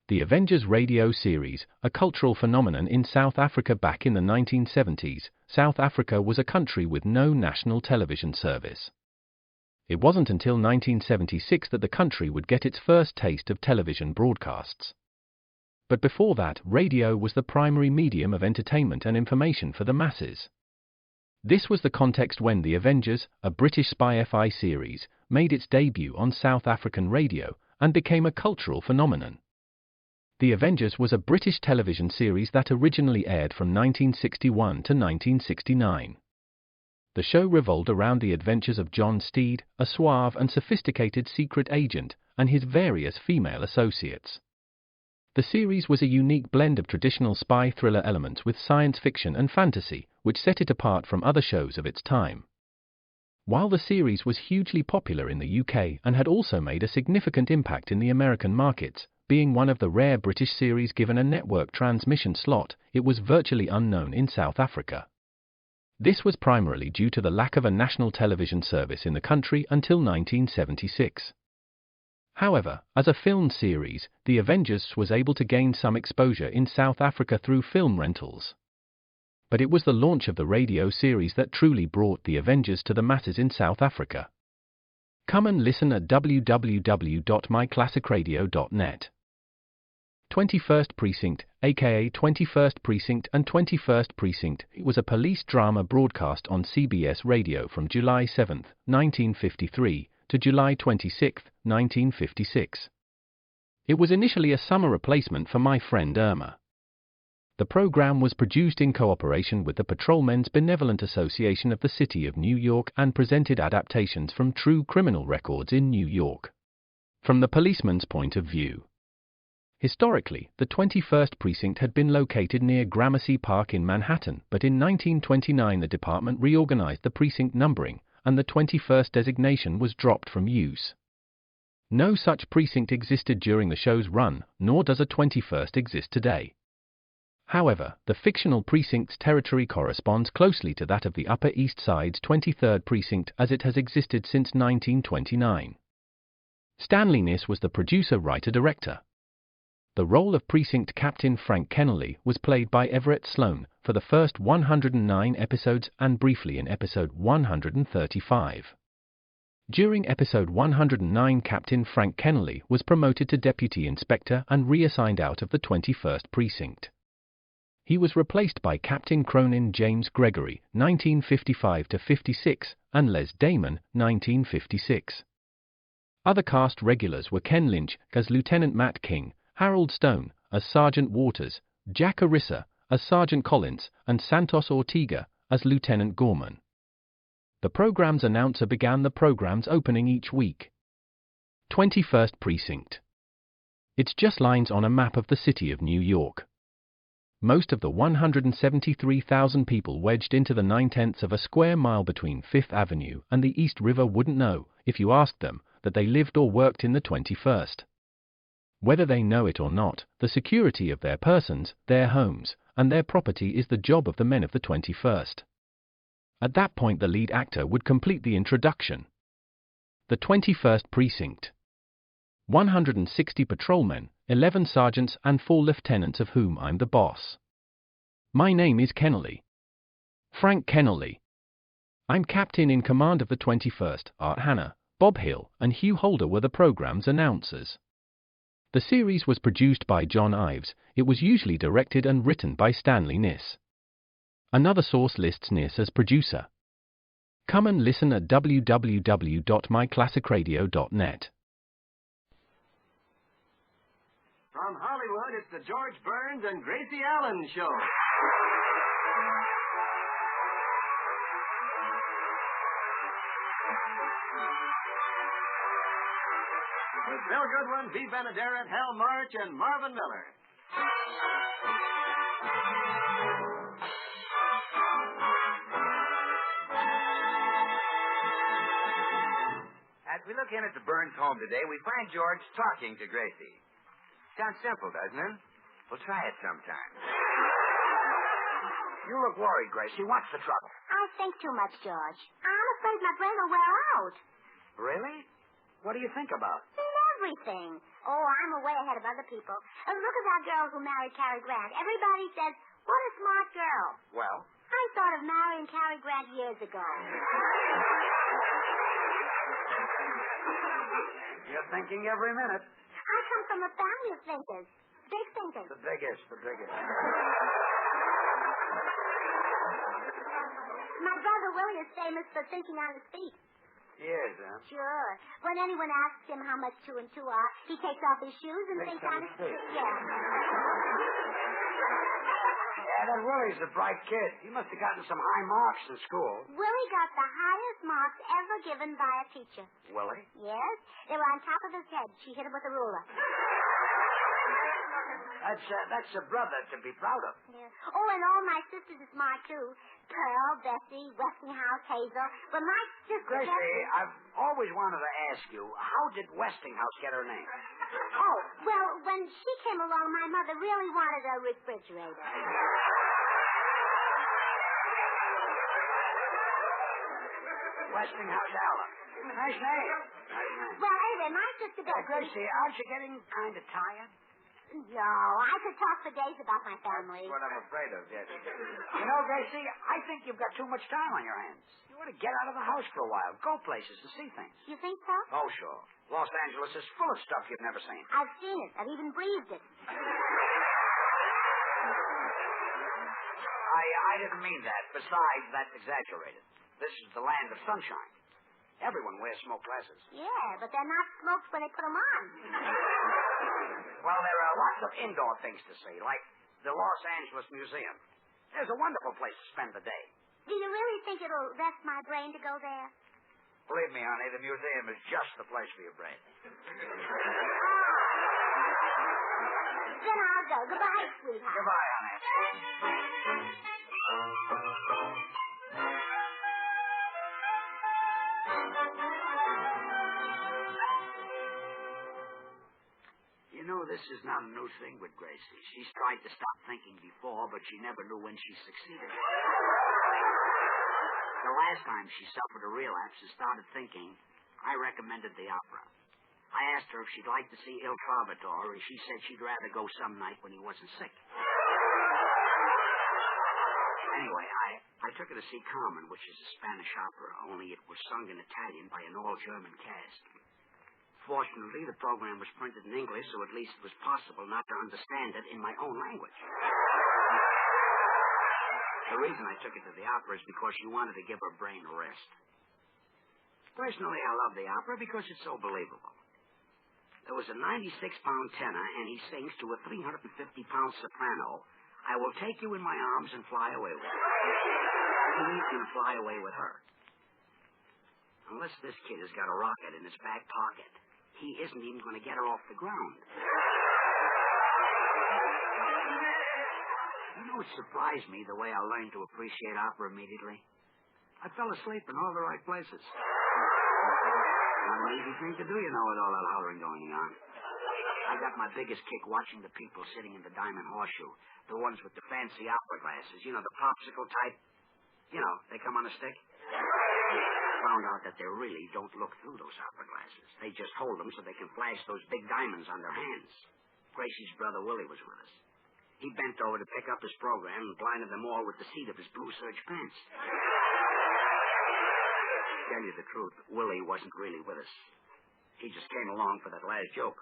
The Avengers radio series, a cultural phenomenon in South Africa back in the 1970s, South Africa was a country with no national television service. It wasn't until 1976 that the country would get its first taste of television broadcasts. But before that, radio was the primary medium of entertainment and information for the masses. This was the context when The Avengers, a British spy-fi series, made its debut on South African radio and became a cultural phenomenon. The Avengers was a British television series that originally aired from 1961 to 1969. The show revolved around the adventures of John Steed, a suave and sophisticated secret agent, and his various female associates. The series was a unique blend of traditional spy thriller elements with science fiction and fantasy, which set it apart from other shows of its time. While the series was hugely popular in the UK and had also made a significant impact in the American markets, being one of the rare British series given a network transmission slot, it was virtually unknown in South Africa. This was primarily due to the lack of a national television service in the country until 1976. However, as a film series, The Avengers was able to gain some exposure in South Africa through film rentals. But it was the launch of the radio series that truly brought The Avengers to the masses in South Africa. Come and listen at www.myclassicradio.net. 21st Precinct, aka 21st Precinct and 21st Precinct, was a police drama broadcast on CBS Radio from July 7, 1953, to July 26, 1956. It was initially a summer replacement for My Friend Irma. The program was produced in cooperation with the Patrolmen's Benevolent Association of the City of New York and presented adaptations from true criminal records in New York, from the policeman's point of view. Historically, the 21st Precinct had been located near Gramercy Park in Manhattan, but in 1929 the department reorganized the precinct numbering, and the 21st designation was dropped from use. No such precinct existed during the show's run, nor does a 21st exist today. However, the fictional precinct's territory corresponds closely to that of the Upper East Side's 23rd Precinct as it has existed since 1929. Stanley Niss was the producer-writer-director. The role of Precinct Captain Frank Kennelly was played by Everett Sloan for the first 109 episodes and briefly in episode 135. During episode 109, Captain Frank Kennelly was promoted to Deputy Inspector and reassigned out of the 21st Precinct. He was replaced by Captain Cronin James Gregory, 1955-56, and Les Damon, 1956. Other cast regulars were Ken Lynch as Lieutenant Matt King, Harold Stone as Sergeant Waters, Jack Arissa as Sergeant Collins, and Santos Ortega as Lieutenant Gorman. The program's announcer began the program's opening each week. 21st Precinct. It's just lines on a map of the city of New York. Most of the 173,000 people wedged into the 9/10 of a square mile between Fifth Avenue and the East River wouldn't know, if you asked them, that they lived or worked in the 21st. Whether they know it or not, the security of their persons, their homes, and their property is the job of the men of the 21st. At that point the lead actor would complete the introduction. The 21st Precinct. 160 patrolmen, 11 sergeants and 4 lieutenants of whom I'm the boss. My name is Kennelly. Frank Kennelly. I'm captain in command of the 21st. Art Hanna, Bob Hill, and Hugh Holder were the program's announcers. The series was produced by John Ives. It was usually directed and written by Stanley Niss. Another source lists Niss as producer. Come and listen at www.myclassicradio.net. From Hollywood, it's the George Burns and Gracie Allen Show. With Bill Goodwin, V. Benaderet, Hal March, and Marvin Miller. As we look in at the Burns home today, we find George talking to Gracie. Sounds simple, doesn't it? We'll try it sometime. You look worried, Gracie. What's the trouble? I think too much, George. I'm afraid my brain will wear out. Really? What do you think about? everything. Oh, I'm way ahead of other people. Look at that girl who married Cary Grant. Everybody says, what a smart girl. Well? I thought of marrying Cary Grant years ago. You're thinking every minute. I come from a family of thinkers. Big thinkers. The biggest. My brother Willie is famous for thinking on his feet. He is, huh? Sure. When anyone asks him how much 2 and 2 are, he takes off his shoes and thinks on his feet. Yeah. Yeah, that Willie's a bright kid. He must have gotten some high marks in school. Willie got the highest marks ever given by a teacher. Willie? Yes. They were on top of his head. She hit him with a ruler. That's a brother to be proud of. Yeah. Oh, and all my sisters are smart, too. Pearl, Bessie, Westinghouse, Hazel. But my sister... Gracie, I've always wanted to ask you, how did Westinghouse get her name? Oh, well, when she came along, my mother really wanted a refrigerator. Westinghouse Allen. Nice name. Well, anyway, my sister Bessie... Gracie, aren't you getting kind of tired? No, I could talk for days about my family. That's what I'm afraid of, yes. You know, Gracie, I think you've got too much time on your hands. You ought to get out of the house for a while, go places and see things. You think so? Oh, sure. Los Angeles is full of stuff you've never seen. I've seen it. I've even breathed it. I didn't mean that. Besides, that's exaggerated. This is the land of sunshine. Everyone wears smoke glasses. Yeah, but they're not smoked when they put them on. Well, there are lots of indoor things to see, like the Los Angeles Museum. There's a wonderful place to spend the day. Do you really think it'll rest my brain to go there? Believe me, honey, the museum is just the place for your brain. Then I'll go. Goodbye, sweetheart. Goodbye, honey. You know, this is not a new thing with Gracie. She's tried to stop thinking before, but she never knew when she succeeded. The last time she suffered a relapse and started thinking, I recommended the opera. I asked her if she'd like to see Il Trovatore, and she said she'd rather go some night when he wasn't sick. Anyway, I took her to see Carmen, which is a Spanish opera, only it was sung in Italian by an all-German cast. Fortunately, the program was printed in English, so at least it was possible not to understand it in my own language. The reason I took her to the opera is because she wanted to give her brain a rest. Personally, I love the opera because it's so believable. There was a 96-pound tenor, and he sings to a 350-pound soprano, I will take you in my arms and fly away with you. He's going to fly away with her. Unless this kid has got a rocket in his back pocket, he isn't even going to get her off the ground. You know, it surprised me the way I learned to appreciate opera immediately. I fell asleep in all the right places. Not an easy thing to do, you know, with all that hollering going on. I got my biggest kick watching the people sitting in the Diamond Horseshoe, the ones with the fancy opera glasses, you know, the popsicle type. You know, they come on a stick. Found out that they really don't look through those opera glasses. They just hold them so they can flash those big diamonds on their hands. Gracie's brother Willie was with us. He bent over to pick up his program and blinded them all with the seat of his blue serge pants. To tell you the truth, Willie wasn't really with us. He just came along for that last joke.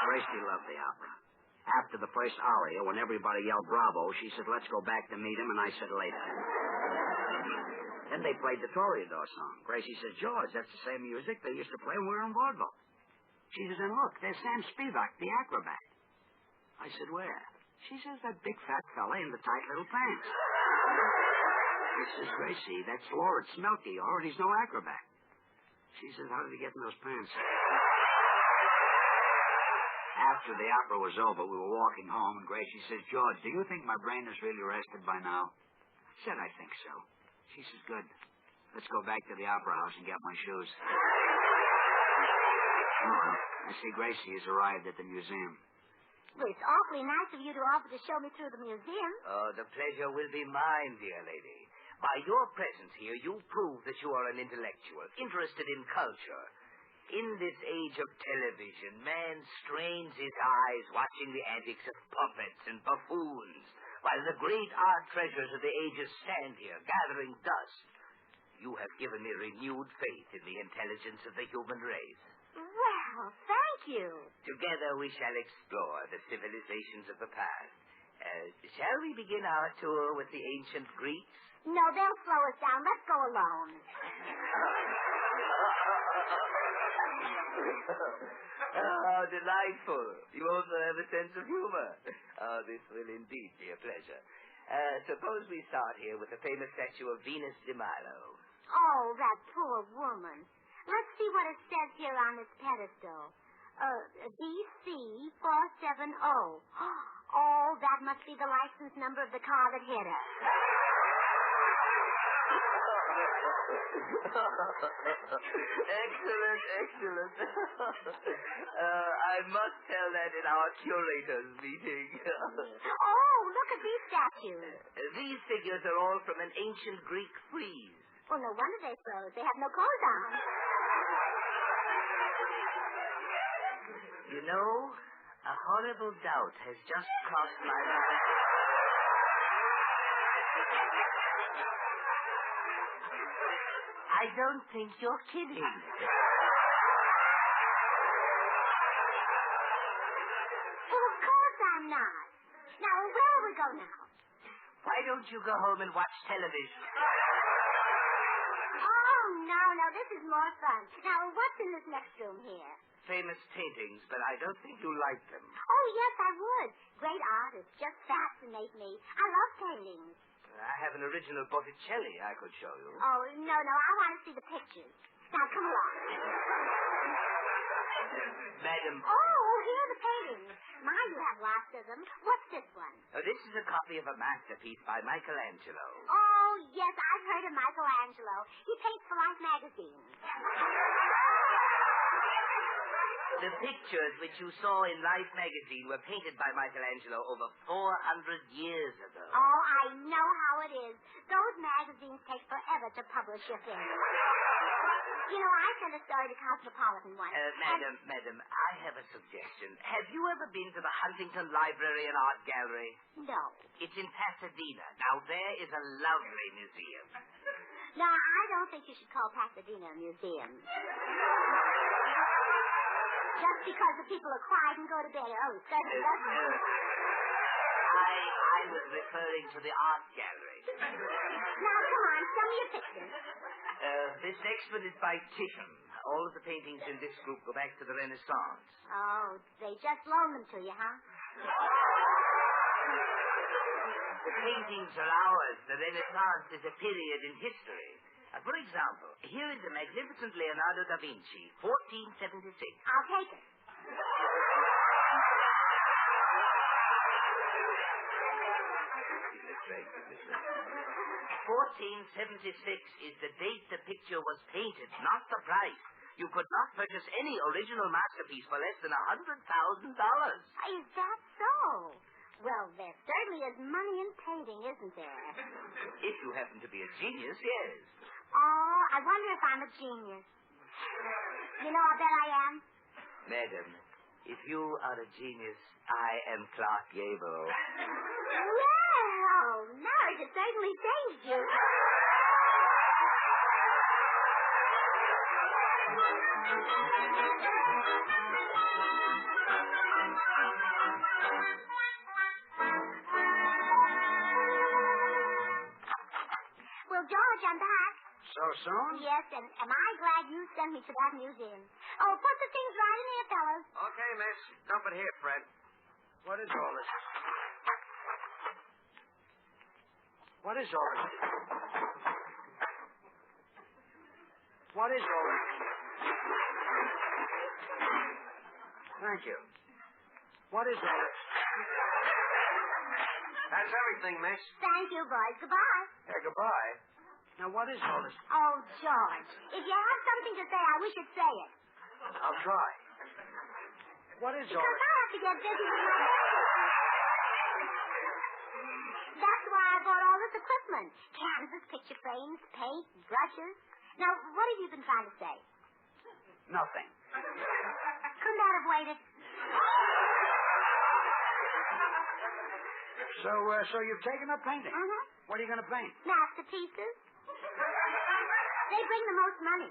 Gracie loved the opera. After the first aria, when everybody yelled bravo, she said, let's go back to meet him, and I said, later. Then they played the Toreador song. Gracie says, George, that's the same music they used to play when we were in vaudeville. She says, and look, there's Sam Spivak, the acrobat. I said, where? She says, that big fat fella in the tight little pants. I says, Gracie, that's Lawrence Melchior, and he's no acrobat. She says, how did he get in those pants? After the opera was over, we were walking home, and Gracie says, George, do you think my brain is really rested by now? I said, I think so. She says, good. Let's go back to the opera house and get my shoes. I see Gracie has arrived at the museum. Well, it's awfully nice of you to offer to show me through the museum. Oh, the pleasure will be mine, dear lady. By your presence here, you prove that you are an intellectual, interested in culture. In this age of television, man strains his eyes watching the antics of puppets and buffoons, while the great art treasures of the ages stand here, gathering dust. You have given me renewed faith in the intelligence of the human race. Well, thank you. Together we shall explore the civilizations of the past. Shall we begin our tour with the ancient Greeks? No, they'll slow us down. Let's go alone. How delightful. You also have a sense of humor. This will indeed be a pleasure. Suppose we start here with the famous statue of Venus de Milo. Oh, that poor woman. Let's see what it says here on this pedestal. BC 470. Oh, that must be the license number of the car that hit her. Excellent. I must tell that in our curators' meeting. Oh, look at these statues. These figures are all from an ancient Greek frieze. Oh, no wonder they froze. They have no clothes on. You know, a horrible doubt has just crossed my mind. I don't think you're kidding. Well, of course I'm not. Now, where will we go now? Why don't you go home and watch television? Oh, no, this is more fun. Now, what's in this next room here? Famous paintings, but I don't think you like them. Oh, yes, I would. Great artists just fascinate me. I love paintings. I have an original Botticelli I could show you. Oh, no, I want to see the pictures. Now, come along. Madam. Oh, here are the paintings. My, you have lots of them. What's this one? This is a copy of a masterpiece by Michelangelo. Oh, yes, I've heard of Michelangelo. He paints for Life magazine. The pictures which you saw in Life magazine were painted by Michelangelo over 400 years ago. Oh, I know how it is. Those magazines take forever to publish your things. You know, I sent a story to Cosmopolitan once. Madam, I have a suggestion. Have you ever been to the Huntington Library and Art Gallery? No. It's in Pasadena. Now, there is a lovely museum. No, I don't think you should call Pasadena a museum. Just because the people are quiet and go to bed. Oh, certainly doesn't. I was referring to the art gallery. Now, come on, show me your pictures. This next one is by Titian. All of the paintings in this group go back to the Renaissance. Oh, they just loaned them to you, huh? The paintings are ours. The Renaissance is a period in history. For example, here is a magnificent Leonardo da Vinci, 1476. I'll take it. 1476 is the date the picture was painted, not the price. You could not purchase any original masterpiece for less than $100,000. Is that so? Well, there certainly is money in painting, isn't there? If you happen to be a genius, yes. Oh, I wonder if I'm a genius. You know, I bet I am. Madam, if you are a genius, I am Clark Gable. Well, marriage has certainly changed you. Well, George, I'm back. So soon? Yes, and am I glad you sent me to that museum. Oh, put the things right in here, fellas. Okay, miss. Dump it here, Fred. What is all this? What is all this? What is all this? Thank you. What is all this? That's everything, miss. Thank you, boys. Goodbye. Goodbye. Now, what is all this? Oh, George, if you have something to say, I wish you'd say it. I'll try. What is all Because this? I have to get busy with my That's why I bought all this equipment. Canvas, picture frames, paint, brushes. Now, what have you been trying to say? Nothing. Couldn't that have waited? So you've taken up painting? Mm-hmm. What are you going to paint? Masterpieces. They bring the most money.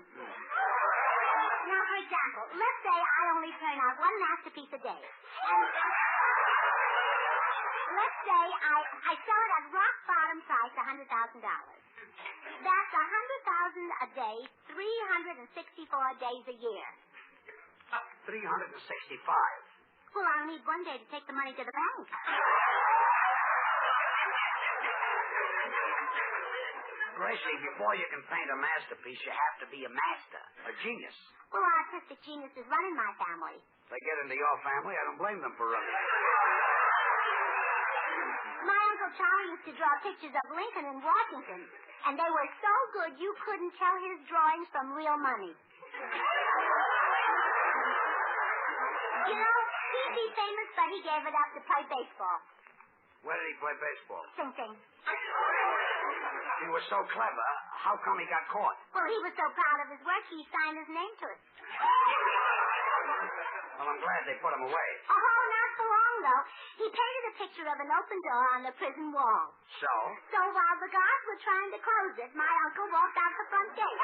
Now, for example, let's say I only turn out one masterpiece a day. And let's say I sell it at rock bottom price, $100,000. That's $100,000 a day, 364 days a year. 365. Well, I'll need one day to take the money to the bank. Gracie, before you can paint a masterpiece, you have to be a master, a genius. Well, artistic geniuses run in my family. If they get into your family, I don't blame them for running. My Uncle Charlie used to draw pictures of Lincoln and Washington, and they were so good you couldn't tell his drawings from real money. You know, he'd be famous, but he gave it up to play baseball. Where did he play baseball? Sing, sing. He was so clever, how come he got caught? Well, he was so proud of his work, he signed his name to it. Well, I'm glad they put him away. Oh, not for long, though. He painted a picture of an open door on the prison wall. So? So while the guards were trying to close it, my uncle walked out the front gate.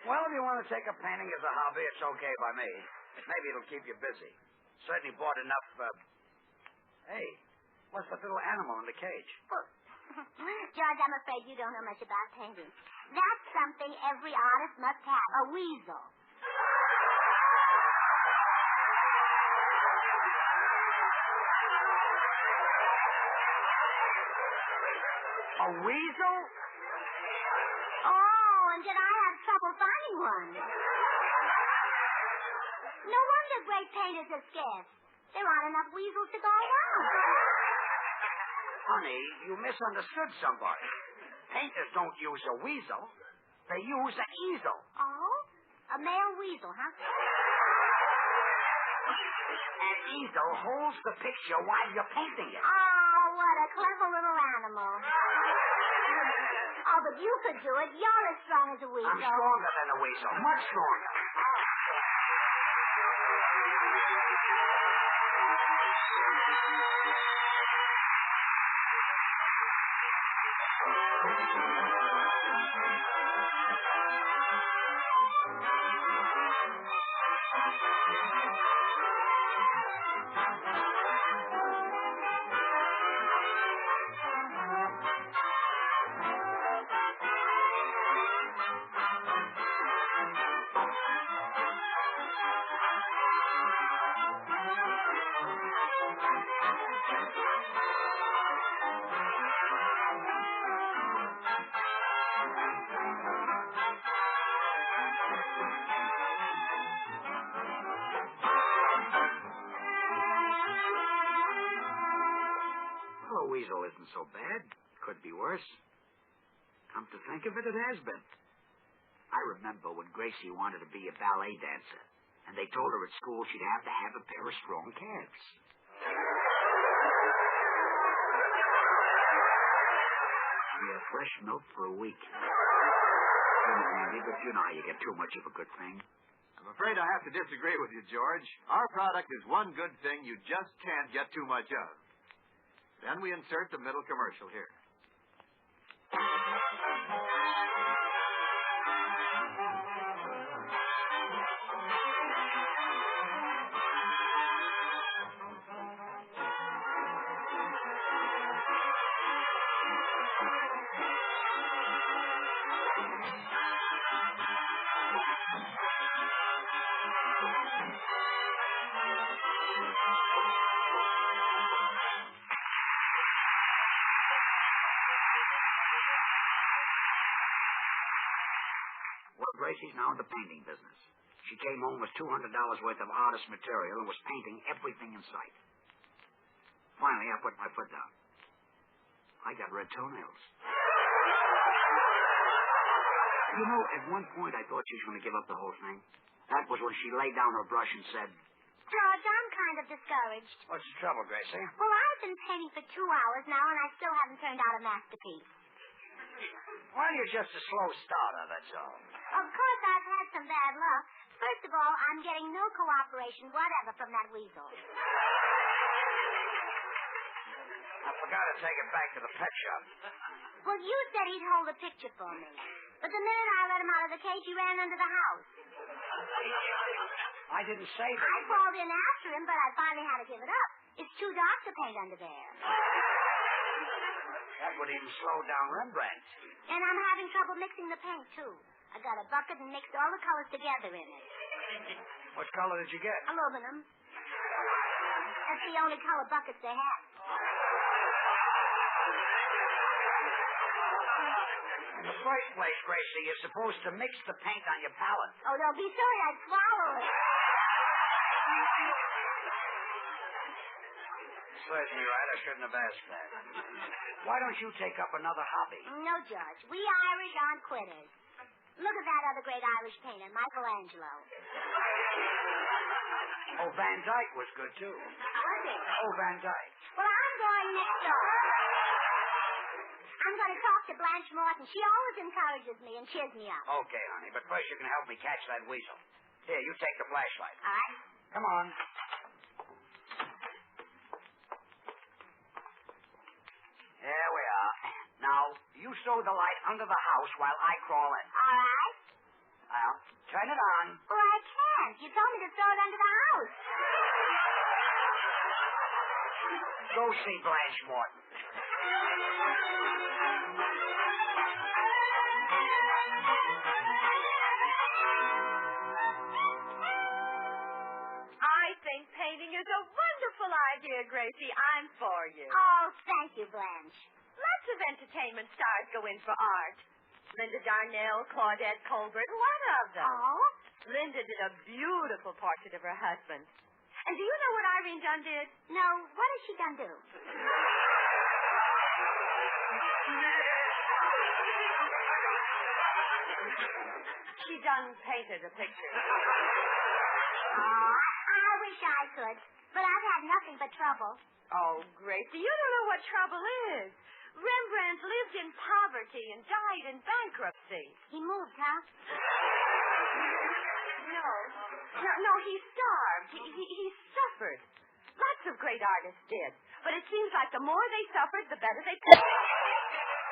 Well, if you want to take up painting as a hobby, it's okay by me. Maybe it'll keep you busy. Certainly bought enough, Hey, what's that little animal in the cage? Well, George, I'm afraid you don't know much about painting. That's something every artist must have, a weasel. A weasel? Oh, and did I have trouble finding one? No wonder great painters are scarce. There aren't enough weasels to go around. Honey, you misunderstood somebody. Painters don't use a weasel. They use an easel. Oh? A male weasel, huh? An easel holds the picture while you're painting it. Oh, what a clever little animal. Oh, but you could do it. You're as strong as a weasel. I'm stronger than a weasel. Much stronger. Well, a weasel isn't so bad. Could be worse. Come to think of it, it has been. I remember when Gracie wanted to be a ballet dancer, and they told her at school she'd have to have a pair of strong calves. Yeah, fresh milk for a week. Andy, but you know how you get too much of a good thing. I'm afraid I have to disagree with you, George. Our product is one good thing you just can't get too much of. Then we insert the middle commercial here. Well, Gracie's now in the painting business. She came home with $200 worth of artist material and was painting everything in sight. Finally, I put my foot down. I got red toenails. You know, at one point I thought she was going to give up the whole thing. That was when she laid down her brush and said, George, I'm kind kind of discouraged. What's the trouble, Gracie? Well, I've been painting for 2 hours now, and I still haven't turned out a masterpiece. Well, you're just a slow starter, that's all. Of course, I've had some bad luck. First of all, I'm getting no cooperation whatever from that weasel. I forgot to take it back to the pet shop. Well, you said he'd hold the picture for me. But the minute I let him out of the cage, he ran under the house. I didn't say that. I crawled in after him, but I finally had to give it up. It's too dark to paint under there. That would even slow down Rembrandt. And I'm having trouble mixing the paint, too. I got a bucket and mixed all the colors together in it. What color did you get? Aluminum. That's the only color buckets they have. In the first place, Gracie, you're supposed to mix the paint on your palette. Oh, don't be sorry, I'd swallow it. Serves me right. I shouldn't have asked that. Why don't you take up another hobby? No, George. We Irish aren't quitters. Look at that other great Irish painter, Michelangelo. Oh, Van Dyke was good, too. Was it? Oh, Van Dyke. Well, I'm going next door. I'm going to talk to Blanche Morton. She always encourages me and cheers me up. Okay, honey, but first you can help me catch that weasel. Here, you take the flashlight. All right. Come on. There we are. Now, you stow the light under the house while I crawl in. All right. Well, turn it on. Well, I can't. You told me to throw it under the house. Go see Blanche Morton. I think painting is a wonderful idea, Gracie. I'm for you. Oh, thank you, Blanche. Lots of entertainment stars go in for art. Linda Darnell, Claudette Colbert, one of them. Oh? Linda did a beautiful portrait of her husband. And do you know what Irene Dunn did? No, what has she done do? She done painted a picture. Oh, I wish I could, but I've had nothing but trouble. Oh, Gracie, you don't know what trouble is. Rembrandt lived in poverty and died in bankruptcy. He moved, huh? No, he starved. He suffered. Lots of great artists did. But it seems like the more they suffered, the better they could.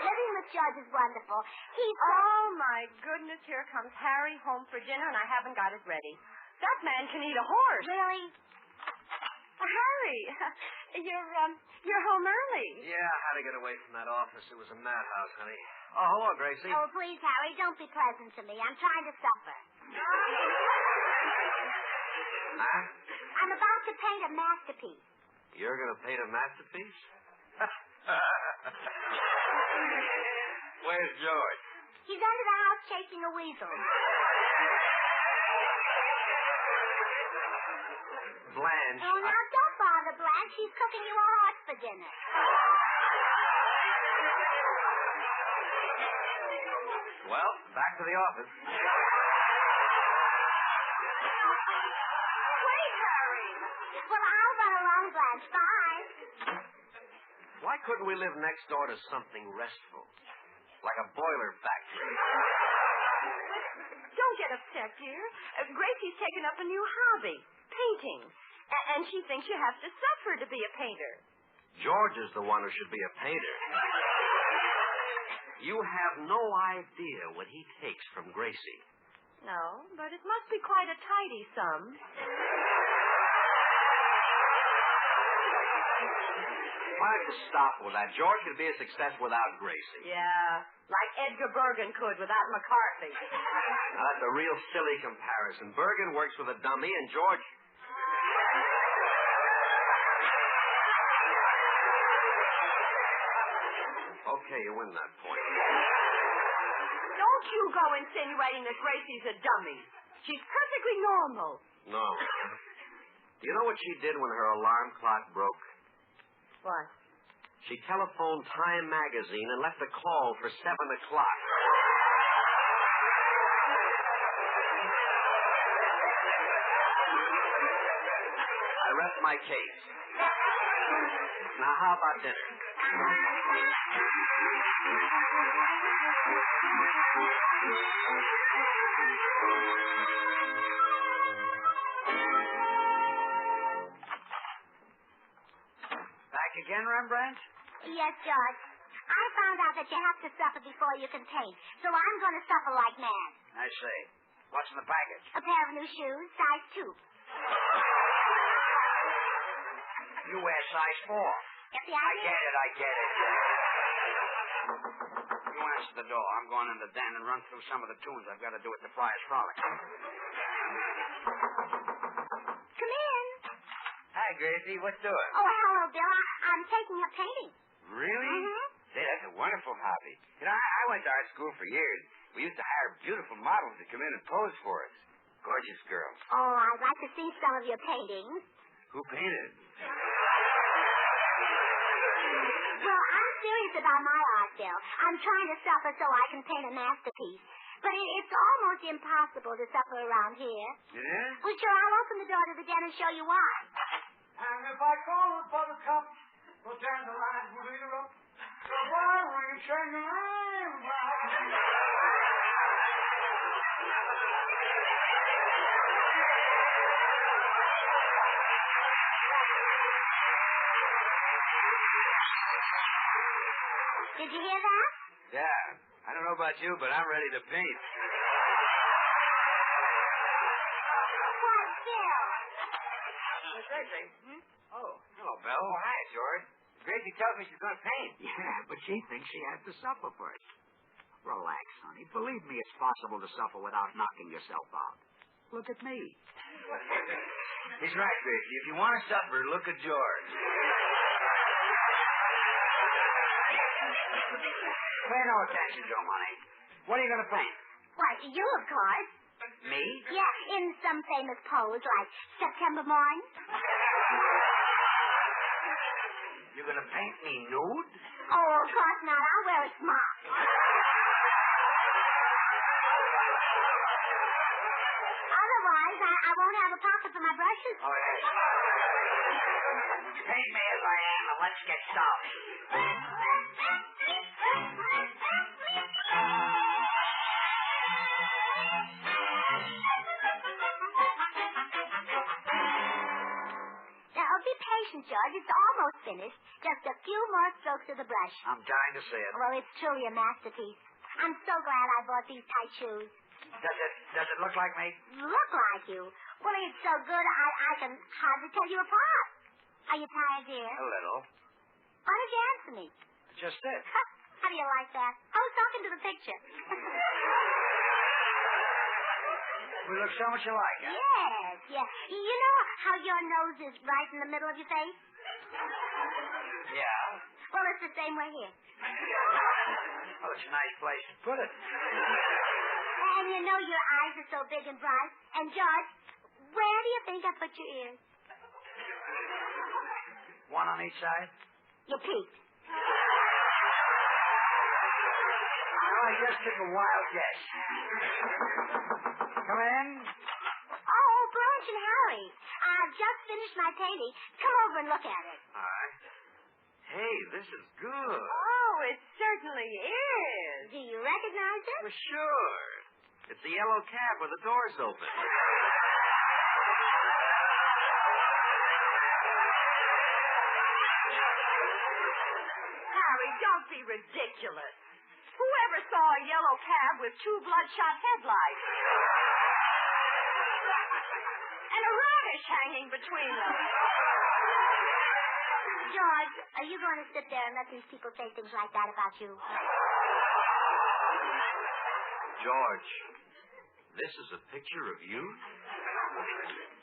Living with George is wonderful. Oh, my goodness, here comes Harry home for dinner, and I haven't got it ready. That man can eat a horse. Really? Harry, you're home early. Yeah, I had to get away from that office. It was a madhouse, honey. Oh, hello, Gracie. Oh, please, Harry, don't be pleasant to me. I'm trying to suffer. Huh? I'm about to paint a masterpiece. You're going to paint a masterpiece? Where's George? He's under the house chasing a weasel. Blanche. Oh, now don't bother, Blanche. She's cooking you a horse for dinner. Well, back to the office. Wait, Harry. Well, I'll run along, Blanche. Bye. Why couldn't we live next door to something restful? Like a boiler factory. Don't get upset, dear. Gracie's taken up a new hobby, painting. And she thinks you have to suffer to be a painter. George is the one who should be a painter. You have no idea what he takes from Gracie. No, but it must be quite a tidy sum. Why don't you stop with that? George could be a success without Gracie. Yeah, like Edgar Bergen could without McCarthy. Now, that's a real silly comparison. Bergen works with a dummy, and George... Okay, you win that point. Don't you go insinuating that Gracie's a dummy. She's perfectly normal. No. You know what she did when her alarm clock broke? What? She telephoned Time magazine and left a call for 7 o'clock. I rest my case. Now, how about dinner? Back again, Rembrandt? Yes, George. I found out that you have to suffer before you can paint, so I'm going to suffer like mad. I see. What's in the package? A pair of new shoes, size 2. You wear size 4. Get the idea? I get it. You answer the door. I'm going in the den and run through some of the tunes I've got to do at the Friars Frolic. Come in. Hi, Gracie. What's doing? Oh, hello, Bill. I'm taking up painting. Really? Mm-hmm. Say, that's a wonderful hobby. You know, I went to art school for years. We used to hire beautiful models to come in and pose for us. Gorgeous girls. Oh, I'd like to see some of your paintings. Who painted? Well, I'm serious about my art, Bill. I'm trying to suffer so I can paint a masterpiece. But it's almost impossible to suffer around here. It is? Well, sure, I'll open the door to the den and show you why. And if I call it buttercup, the dandelions will eat her up. The wiring shine around. Did you hear that? Yeah. I don't know about you, but I'm ready to paint. Why, Bill? Gracie. Oh, hello, Belle. Oh, hi, George. Gracie tells me she's going to paint. Yeah, but she thinks she has to suffer first. Relax, honey. Believe me, it's possible to suffer without knocking yourself out. Look at me. He's right, Gracie. If you want to suffer, look at George. Pay no attention to him, honey. What are you going to paint? Why, you, of course. Me? Yeah, in some famous pose like September Morning. You're going to paint me nude? Oh, of course not. I'll wear a smock. Otherwise, I won't have a pocket for my brushes. Oh, yeah. Paint me as I am and let's get started. Now, be patient, George. It's almost finished. Just a few more strokes of the brush. I'm dying to see it. Well, it's truly a masterpiece. I'm so glad I bought these tight shoes. Does it look like me? Look like you. Well, it's so good I can hardly tell you apart. Are you tired, dear? A little. Why don't you answer me? Just it. How do you like that? I was talking to the picture. We look so much alike, huh? Yes, yes. You know how your nose is right in the middle of your face? Yeah. Well, it's the same way here. Oh, it's a nice place to put it. And you know your eyes are so big and bright. And, George, where do you think I put your ears? One on each side? You peeked. I just took a wild guess. Come in. Oh, Blanche and Harry. I've just finished my painting. Come over and look at it. All right. Hey, this is good. Oh, it certainly is. Do you recognize it? For sure. It's the yellow cab with the doors open. Harry, don't be ridiculous. Whoever saw a yellow cab with two bloodshot headlights? And a radish hanging between them. George, are you going to sit there and let these people say things like that about you? George, this is a picture of you?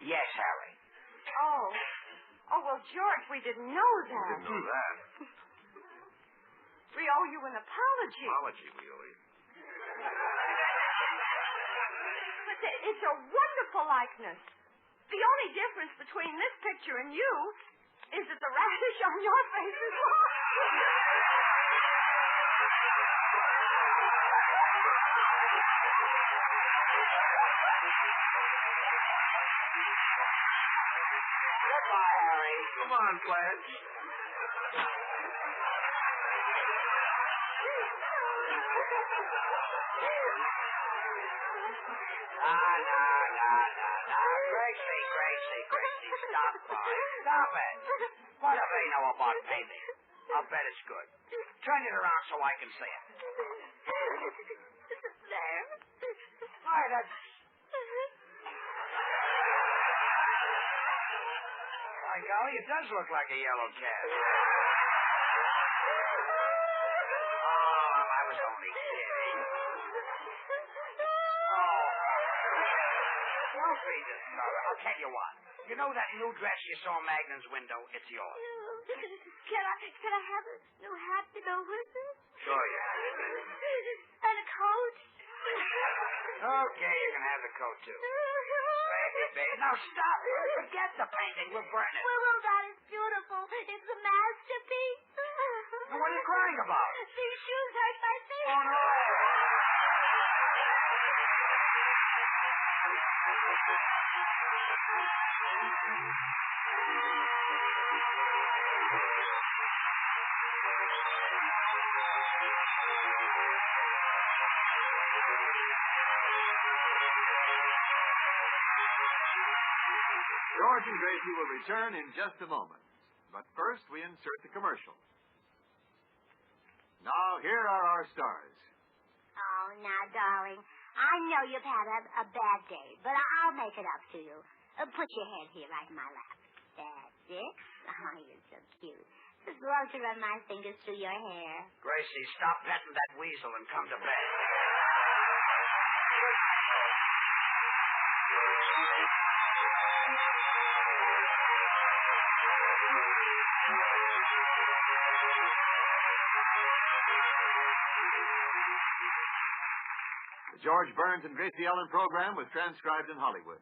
Yes, Harry. Oh. Oh, well, George, we didn't know that. Didn't know that. We owe you an apology. Apology, really. But it's a wonderful likeness. The only difference between this picture and you is that the radish on your face is gone. Goodbye, Harry. Come on, Blanche. No. Gracie, stop crying. Stop it. What do they know about painting? I'll bet it's good. Turn it around so I can see it. There. Why, that's... By golly, it does look like a yellow cat. Oh, I was only kidding. Oh, don't be discouraged. I'll tell you what. You know that new dress you saw in Magnum's window? It's yours. Can I have a new hat to go with it? Sure you can. And a coat? Okay, you can have the coat, too. Baby. Now stop. Forget the painting. We'll burn it. Well, that is beautiful. It's a masterpiece. What are you crying about? These shoes hurt my feet. Oh, no. George and Gracie will return in just a moment. But first, we insert the commercial. Now, here are our stars. Oh, now, darling, I know you've had a bad day, but I'll make it up to you. Put your head here right in my lap. That's it. Oh, you're so cute. Just love to run my fingers through your hair. Gracie, stop petting that weasel and come to bed. The George Burns and Gracie Allen program was transcribed in Hollywood.